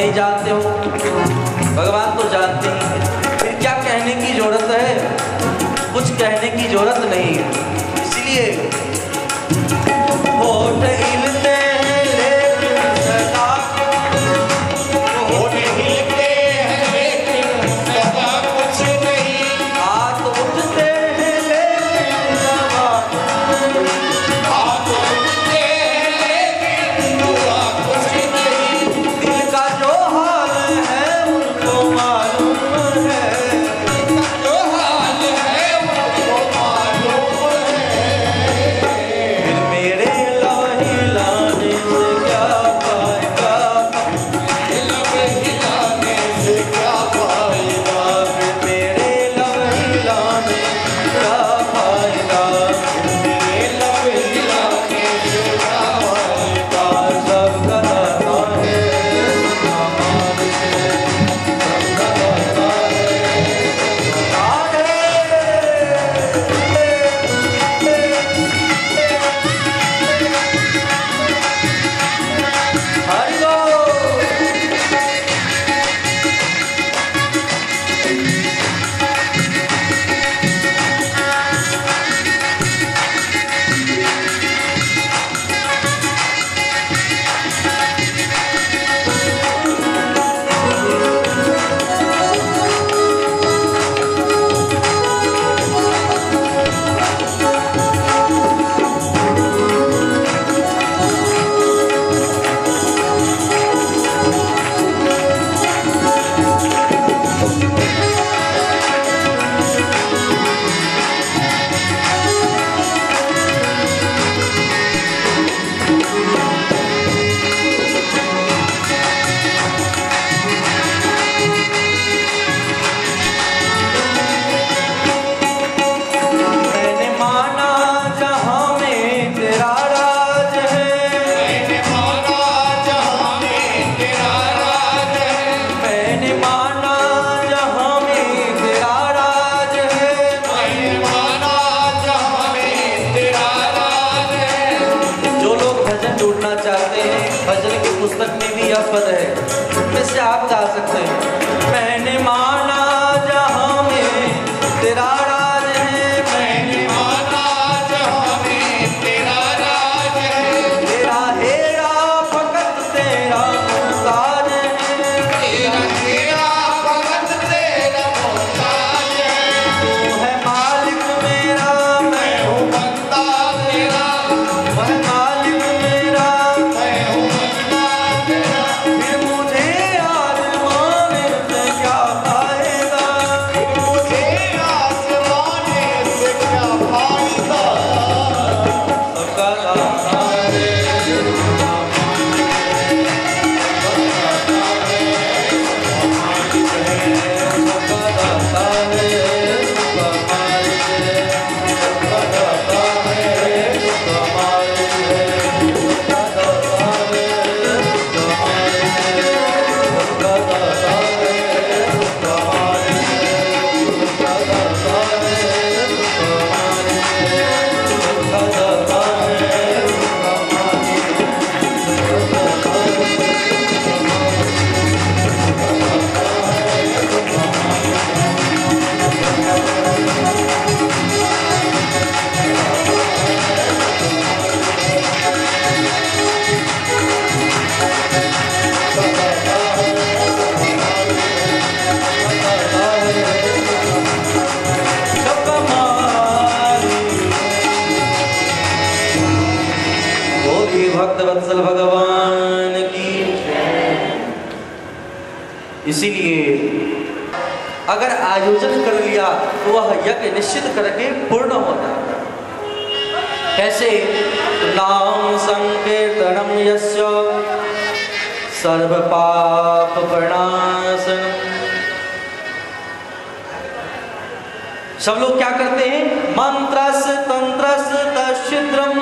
नहीं जानते हो, भगवान तो जानते ही, फिर क्या कहने की जरूरत है? कुछ कहने की जरूरत नहीं है। इसलिए होठ हिलते हैं लेकिन सदा, होठ हिलते हैं लेकिन सदा कुछ नहीं, हाथ उठते हैं लेकिन दुआ, हाथ उठते हैं लेकिन दुआ कुछ नहीं, दिल का जो हाल है उनको मालूम है, जो हाल है उनको मालूम है। फिर मेरे लव हिलाने से क्या फायदा, लब हिलाने से क्या फायदा, फिर मेरे लव हिलाने क्या फायदा, मेरे लब हिलाने से क्या फायदा, सब कराता है हरि बोल। मैंने माना जहाँ में तेरा राज है, मैंने माना जहाँ में तेरा राज है, मैंने माना जहाँ में तेरा राज है, मैंने माना जहाँ में तेरा राज है। जो लोग भजन ढूंढना चाहते हैं, भजन की पुस्तक में भी यह पद है, उनमें से आप गा सकते हैं। मैंने माना जहाँ में तेरा राज है, मैंने माना जहाँ में तेरा राज है, तेरा हेरा फकत तेरा मुहताज है, तेरा तेरा भगत तेरा मोहताज है। तू है मालिक मेरा, मैं हूँ बंदा तेरा, मैं मालिक मेरा, मैं हूँ बंदा तेरा, फिर मुझे आजमाने से क्या फायदा, मुझे आजमाने से क्या फायदा। सबका दाता है, सबका दाता है, सबका मालिक है, सबका दाता है, सबका मालिक है, सबका दाता है, सबका मालिक है, सबका दाता है, सबका मालिक है, सबका दाता है, सबका मालिक है, सबका दाता है, सबका मालिक है, सबका दाता है। सबका मालिक बोलिए भक्त वत्सल भगवान की। इसीलिए अगर आयोजन कर लिया तो वह यज्ञ निश्चित करके पूर्ण होता है। कैसे? नाम संकीर्तनम यस्य सर्व पाप प्रणाशनम। सब लोग क्या करते हैं? मंत्रस तंत्रस तच्छिद्रम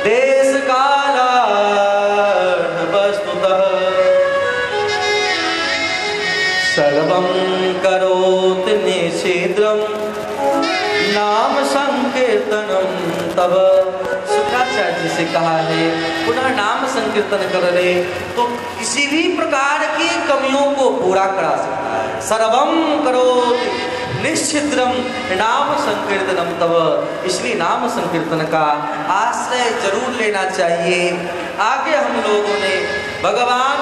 देश काला वस्तुतः सर्वं करोति निषेधम नाम संकीर्तनम तब। शुक्राचार्य से से कहा है पुनः नाम संकीर्तन कर ले तो किसी भी प्रकार की कमियों को पूरा करा सकता है। सर्वम करो निश्चिद्रम नाम संकीर्तनम तब, इसलिए नाम संकीर्तन का आश्रय जरूर लेना चाहिए। आगे हम लोगों ने भगवान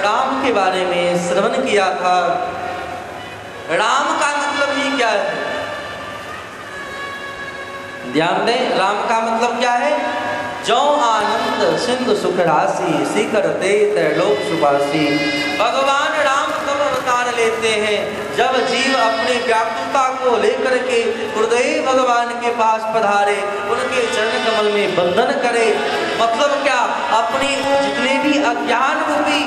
राम के बारे में श्रवण किया था। राम का मतलब ही क्या है? ध्यान दें, राम का मतलब क्या है? जो आनंद सिंधु सुख राशि शिखर दे त्रैलोक सुबासी। भगवान राम कब अवतार लेते हैं? जब जीव अपनी व्याकुलता को लेकर के गुरुदेव भगवान के पास पधारे, उनके चरण कमल में बंधन करे। मतलब क्या? अपनी जितने भी अज्ञान रूपी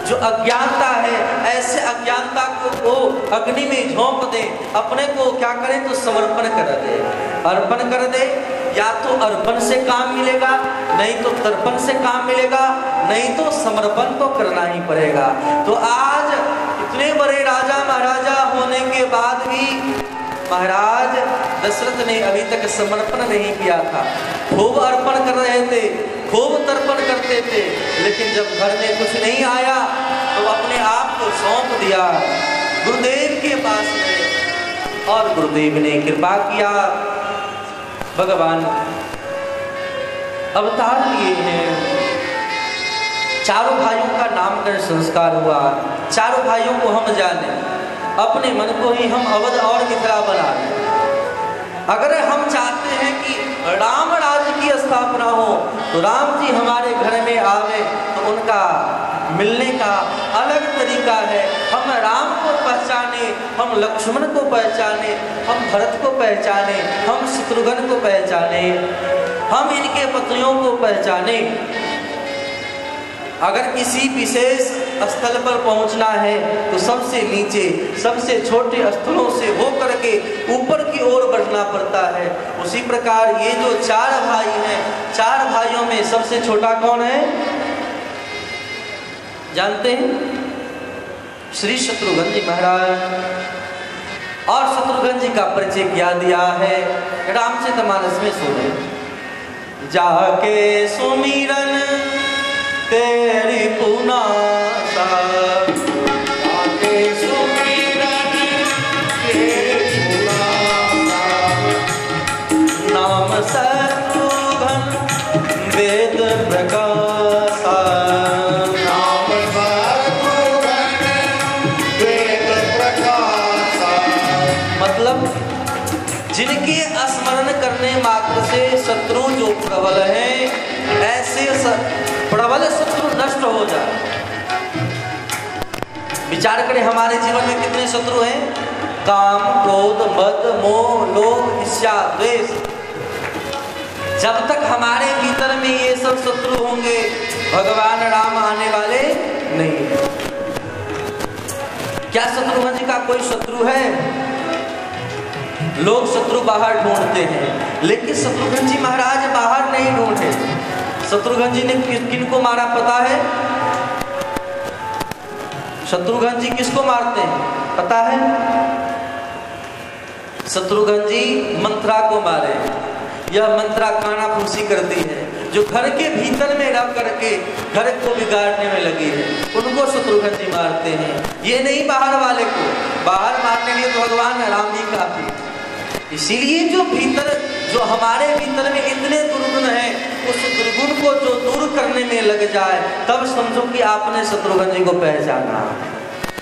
जो अज्ञानता है, ऐसे अज्ञानता को वो अग्नि में झोंक दे, अपने को क्या करें तो समर्पण कर दे, अर्पण कर दे। या तो अर्पण से काम मिलेगा, नहीं तो तर्पण से काम मिलेगा, नहीं तो समर्पण तो करना ही पड़ेगा। तो आज इतने बड़े राजा महाराजा होने के बाद भी महाराज दशरथ ने अभी तक समर्पण नहीं किया था। खूब अर्पण कर रहे थे, खूब तर्पण करते थे, लेकिन जब घर में कुछ नहीं आया तो अपने आप को सौंप दिया, गुरुदेव के पास गए और गुरुदेव ने कृपा किया। भगवान अवतार लिए हैं, चारों भाइयों का नामकरण संस्कार हुआ। चारों भाइयों को हम जाने, अपने मन को ही हम अवध और मिथिला बना लें। अगर हम चाहते हैं कि राम राज्य की स्थापना हो तो राम जी हमारे घर में आवे, तो उनका मिलने का अलग तरीका है। हम राम को पहचाने, हम लक्ष्मण को पहचाने, हम भरत को पहचाने, हम शत्रुघ्न को पहचाने, हम इनके पत्नियों को पहचाने। अगर किसी विशेष स्थल पर पहुंचना है तो सबसे नीचे, सबसे छोटे स्थलों से होकर के ऊपर की ओर बढ़ना पड़ता है। उसी प्रकार ये जो चार भाई हैं, चार भाइयों में सबसे छोटा कौन है जानते हैं? श्री शत्रुघ्न जी महाराज। और शत्रुघ्न जी का परिचय क्या दिया है रामचरितमानस में सुने। जाके सुमिरन तेरी पुनासा, जाके सुमिरन तेरी पुनासा, नाम शत्रुघ्न वेद प्रकाशा, नाम शत्रुघ्न वेद प्रकाशा। मतलब जिनके स्मरण करने मात्र से शत्रु जो प्रबल है, ऐसे प्रबल शत्रु नष्ट हो जाए। विचार करें हमारे जीवन में कितने शत्रु हैं? काम, क्रोध, मद, मोह, लोभ, ईर्ष्या, द्वेष। जब तक हमारे भीतर में ये सब शत्रु होंगे, भगवान राम आने वाले नहीं। क्या शत्रुघ्न जी का कोई शत्रु है? लोग शत्रु बाहर ढूंढते हैं, लेकिन शत्रुघ्न जी महाराज बाहर नहीं ढूंढे। शत्रुघ्न जी ने किनको मारा पता है? शत्रुघ्न जी किसको मारते हैं पता है? शत्रुघ्न जी मंत्रा को मारे। यह मंत्रा कानाफूसी करती है, जो घर के भीतर में रह करके घर को बिगाड़ने में लगी है, उनको शत्रुघ्न जी मारते हैं। ये नहीं बाहर वाले को, बाहर मारने के लिए तो भगवान राम जी काफी। इसीलिए जो भीतर, जो हमारे भीतर में इतने दुर्गुण हैं, उस दुर्गुण को जो दूर करने में लग जाए, तब समझो कि आपने शत्रुघ्न जी को पहचाना।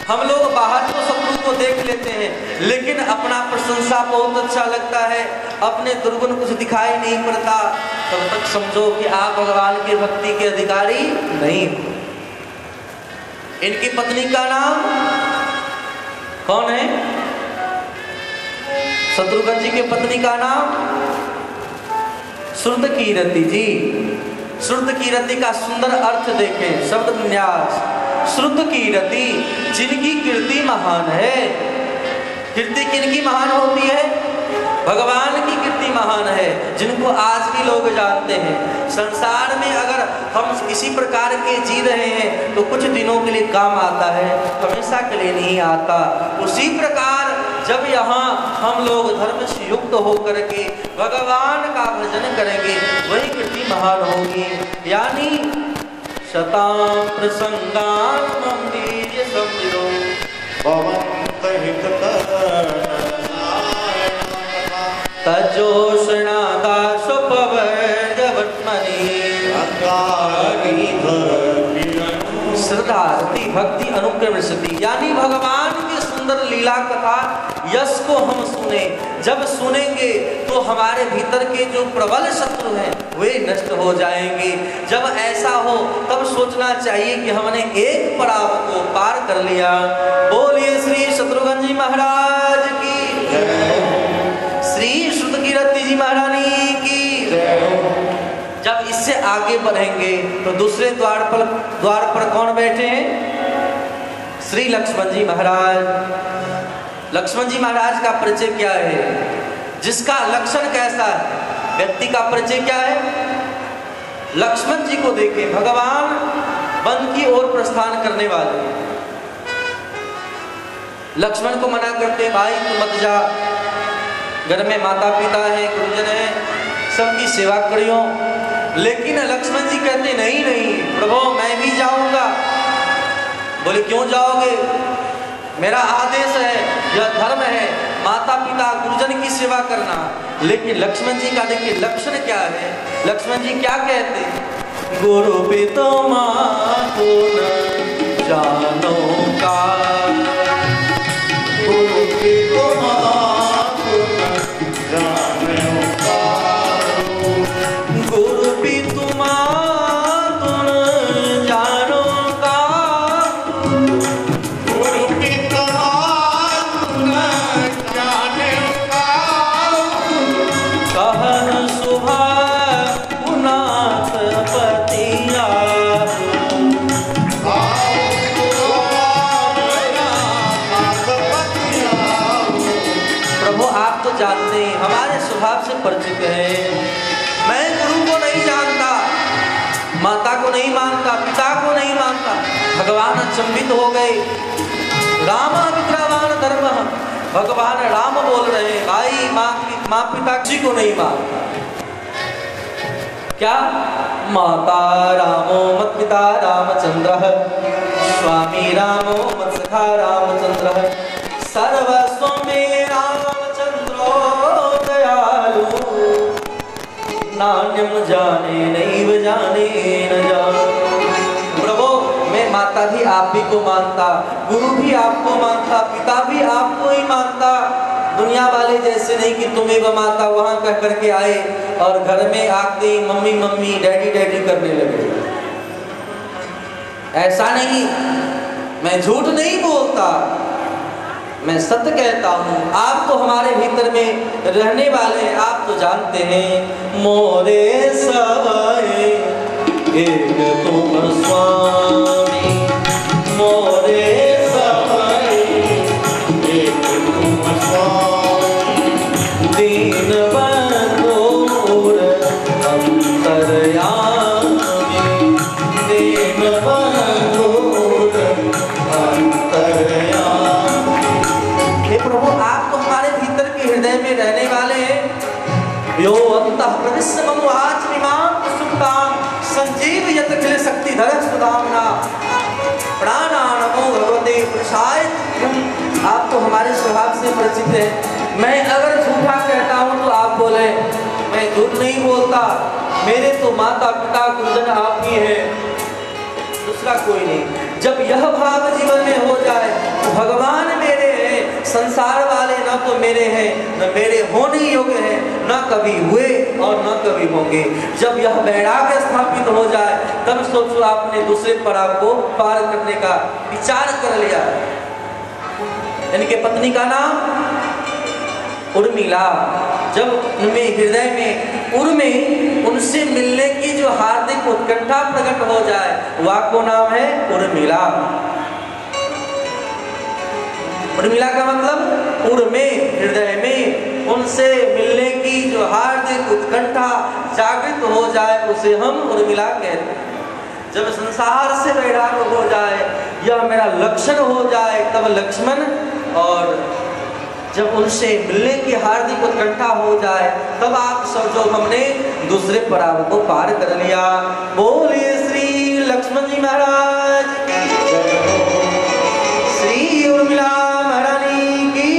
हम लोग बाहर तो शत्रु को देख लेते हैं, लेकिन अपना प्रशंसा बहुत अच्छा लगता है, अपने दुर्गुण कुछ दिखाई नहीं पड़ता, तब तक समझो कि आप भगवान के भक्ति के अधिकारी नहीं हो। इनकी पत्नी का नाम कौन है? शत्रुघ्न जी के पत्नी का नाम श्रुतकीरति जी। श्रुतकीरति का सुंदर अर्थ देखें, शब्द विन्यास। श्रुतकीरति, जिनकी कीर्ति महान है। कीर्ति किनकी महान होती है? भगवान की कीर्ति महान है, जिनको आज भी लोग जानते हैं। संसार में अगर हम इसी प्रकार के जी रहे हैं तो कुछ दिनों के लिए काम आता है, हमेशा के लिए नहीं आता। उसी प्रकार जब यहाँ हम लोग धर्म से युक्त होकर के भगवान का भजन करेंगे वही कृति महान होगी। यानी शतां प्रसंगान मंदिर समझो तजोषणा दासो पवर्गवत्मनि श्रद्धारती भक्ति अनुक्रम सती। यानी भगवान की सुंदर लीला कथा यश को हम सुने, जब सुनेंगे तो हमारे भीतर के जो प्रबल शत्रु हैं वे नष्ट हो जाएंगे। जब ऐसा हो तब सोचना चाहिए कि हमने एक पड़ाव को पार कर लिया। बोलिए श्री शत्रुघ्न जी महाराज की, श्री श्रुत कीरति जी महारानी की। जब इससे आगे बढ़ेंगे तो दूसरे द्वार पर कौन बैठे हैं? श्री लक्ष्मण जी महाराज। लक्ष्मण जी महाराज का परिचय क्या है? जिसका लक्षण कैसा है, व्यक्ति का परिचय क्या है? लक्ष्मण जी को देखें, भगवान वन की ओर प्रस्थान करने वाले। लक्ष्मण को मना करते, भाई तू मत जा, घर में माता पिता है, गुरुजन है, सबकी सेवा करियो। लेकिन लक्ष्मण जी कहते नहीं नहीं प्रभु मैं भी जाऊंगा। बोले क्यों जाओगे? मेरा आदेश है, यह धर्म है, माता पिता गुरुजन की सेवा करना। लेकिन लक्ष्मण जी का देखिए लक्षण क्या है। लक्ष्मण जी क्या कहते? गुरु पिता मातो न जानो का, गुरु पिता मातो न जानो का, गुरु पिता मातो न जानो का, गुरु पिता मातो न जानो का, कहन सुभा पुनाथ पतिया। प्रभु आप तो जानते हैं, हमारे स्वभाव से परिचित हैं। मैं गुरु को नहीं जानता, माता को नहीं मानता, पिता को नहीं मानता। भगवान अचंभित हो गए। राम विग्रहवान धर्म, भगवान राम बोल रहे हैं, भाई माँ पिता किसी को नहीं मानता। क्या? माता रामो मत पिता रामचंद्र, स्वामी रामो मत सखा रामचंद्र, सर्वस्व में रामचंद्रो दयालु, नान्यम जाने नैव जाने न जाने। प्रभु मैं माता भी आप ही को मानता, गुरु भी आपको मानता, पिता भी आपको ही मानता। दुनिया वाले जैसे नहीं कि तुम्हें व माता वहां कह करके आए और घर में आते ही मम्मी मम्मी डैडी डैडी करने लगे। ऐसा नहीं, मैं झूठ नहीं बोलता, मैं सत्य कहता हूँ। आप तो हमारे भीतर में रहने वाले हैं, आप तो जानते हैं। मोरे सवाए एक तुम स्वामी, मोरे सवाए एक तुम स्वामी, दीन बंधुर अंतर्यामी, दीन बंधुर अंतर्यामी। प्रभु आप तो हमारे भीतर के हृदय में रहने वाले हैं। यो अंतः प्रविश्य मम आचमिमां सुप्तां संजीवयत अखिल शक्तिधर सुधाम्ना, प्राणानमो भगवते पुरुषाय। आप तो हमारे स्वभाव से परिचित हैं। मैं अगर झूठा कहता हूँ तो आप बोले मैं झूठ नहीं बोलता, मेरे तो माता पिता गुरुजन आप ही हैं, दूसरा कोई नहीं। जब यह भाव जीवन में हो जाए तो भगवान मेरे हैं, संसार वाले न तो मेरे हैं न मेरे होने योग्य हैं, न कभी हुए और न कभी होंगे। जब यह वैराग्य स्थापित हो जाए तब सोचो आपने दूसरे पड़ाव को पार करने का विचार कर लिया। इनके पत्नी का नाम उर्मिला। जब उनमें हृदय में उर्मी, उनसे मिलने की जो हार्दिक उत्कंठा प्रकट हो जाए वह को नाम है उर्मिला। उर्मिला का मतलब उर्मे, हृदय में उनसे मिलने की जो हार्दिक उत्कंठा जागृत हो जाए उसे हम उर्मिला कहते हैं। जब संसार से वैराग्य हो जाए, यह मेरा लक्षण हो जाए, तब लक्ष्मण और जब उनसे मिलने की हार्दिक उत्कंठा हो जाए तब आप सब जो हमने दूसरे पड़ाव को पार कर लिया। बोलिए श्री लक्ष्मण जी महाराज की, श्री उर्मिला महारानी की।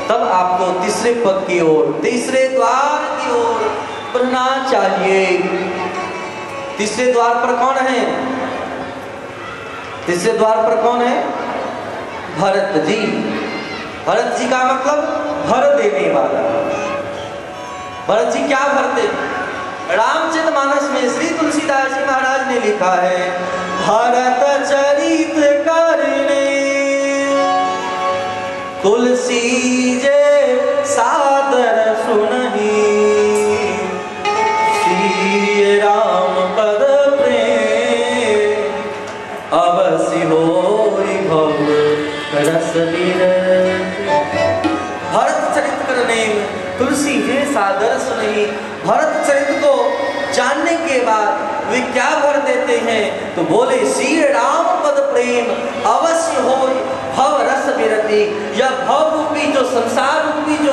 तब आपको तीसरे पद की ओर, तीसरे द्वार की ओर बढ़ना चाहिए। तीसरे द्वार पर कौन है? तीसरे द्वार पर कौन है? भरत जी। भरत जी का मतलब भर देने वाला। भरत जी क्या भरते? रामचरितमानस में श्री तुलसीदास जी महाराज ने लिखा है, भरत चरित करने तुलसी जे सादर सुनहि, श्री राम पद प्रेम अवश्य होई भव रस विरत। भरत चरित करने तुलसी जे सादर सुनहि। भरत चरित को जानने के बाद वे क्या भर देते हैं? तो बोले श्री राम पद प्रेम अवश्य हो भव रस विरति। यह भव रूपी जो संसार रूपी जो